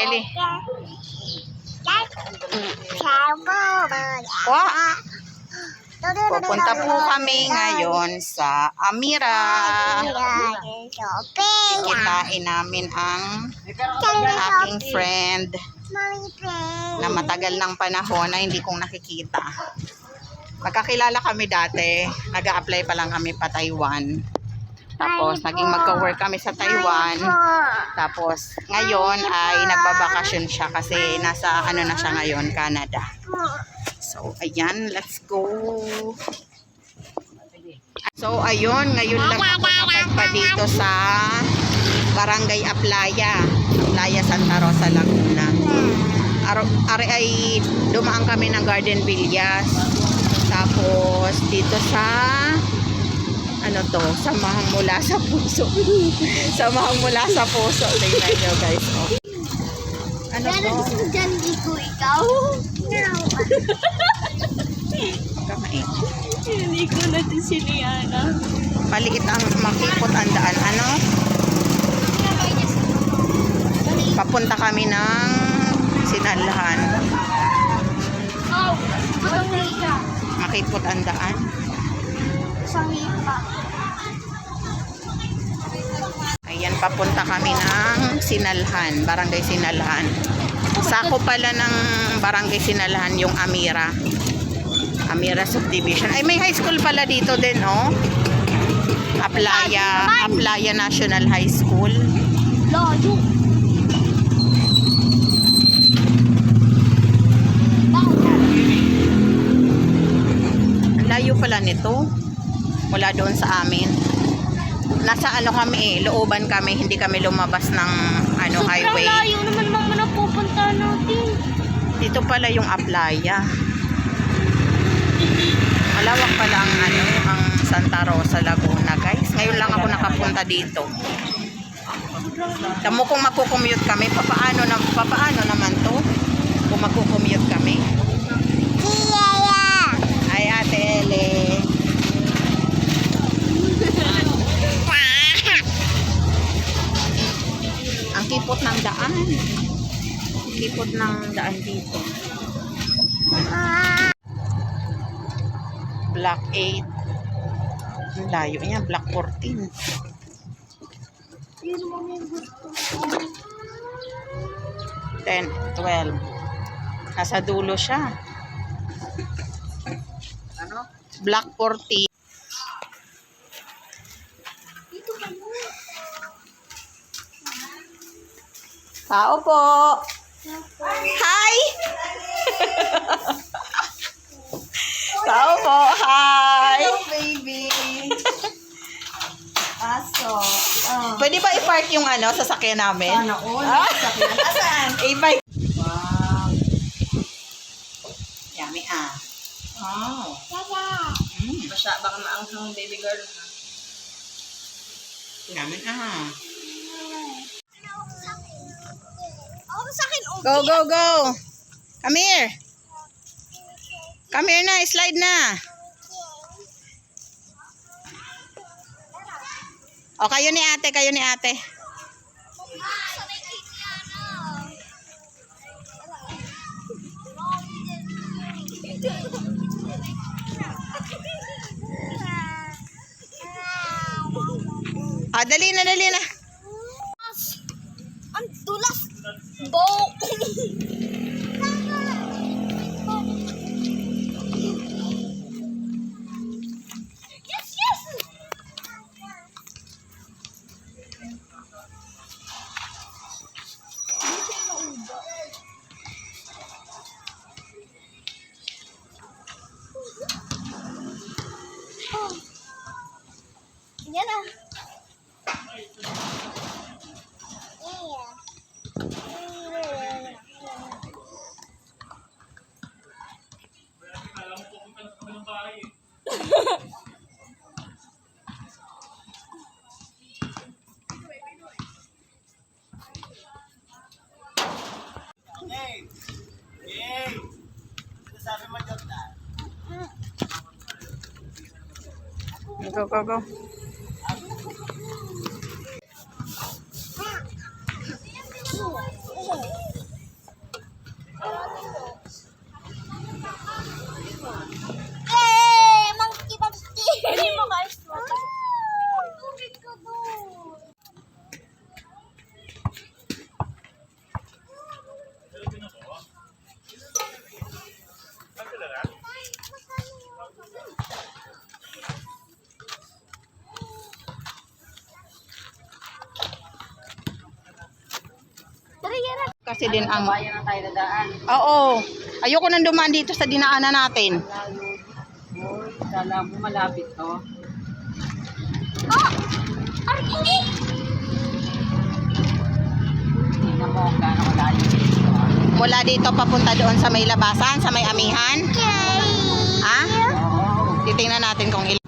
Eli. Pupunta po kami ngayon sa Amira. Kikitain namin ang aking friend na matagal ng panahon na hindi kong nakikita. Magkakilala kami dati. Nag-a-apply pa lang kami pa Taiwan. Tapos naging magka-work kami sa Taiwan. Tapos ngayon ay nagbabakasyon siya kasi nasa ano na siya ngayon, Canada. So ayan, let's go. So ayun, ngayon lang ako napadpa dito sa Barangay Aplaya, Aplaya Santa Rosa, Laguna. Ari ay dumaan kami ng Garden Villas. Tapos dito sa ano to, Samahang Mula sa Puso. Samahang Mula sa Puso. Tingnan nyo guys. Oh. Ano to? Ikaw? Kamain. Hindi ko na din si Liana. Maliit ang makipot ang daan. Ano? Papunta kami ng Sinalhan. Makipot ang daan. Ayan, papunta kami ng Sinalhan, Barangay Sinalhan. Sako pala ng Barangay Sinalhan yung Amira. Amira Subdivision. Ay, may high school pala dito din, oh. Aplaya National High School. Layo. Layo pala nito. Mula doon sa amin. Nasa ano kami looban kami, hindi kami lumabas ng ano highway. Sobrang layo naman mga napupunta natin. Dito pala yung Aplaya. Malawak pala ang ano, ang Santa Rosa, Laguna, guys. Ngayon lang ako nakapunta dito. Tamo kung magko-commute kami, papaano naman to? Kung magko-commute kami. Ay, Ate Ele. Ang kipot ng daan. Kipot ng daan dito. Block 8. Ang layo niya. Block 14. 10, 12. Nasa dulo siya. Ano? Block 40. Tao po. Hi! Tao po. Hi! Hello, baby. Aso. Pwede ba i-park yung ano, sasakyan namin? Sana all. Asan? A-bike. Wow. Yummy ah. Wow. Baka maanghang baby girl. Yummy ah. Ako sa akin, okay. Go, go, go. Come here. Come here na. Slide na. O, kayo ni ate, kayo ni ate. Ah, dali na, dali na. Ang dulas. Bo. Yes, yes. Yan ah. Go, go, go. Tara, yan. Kasi din ang... Bayan na tayo dadaan. Oo. Ayoko nang dumaan dito sa dinaanan natin. Uy, kala mo malapit to. Oh! Ay, hindi! Tingnan mo kung gaano kalayo dito. Mula dito papunta doon sa may labasan, sa may amihan. Ha? Oo. Titingnan natin kung ilan.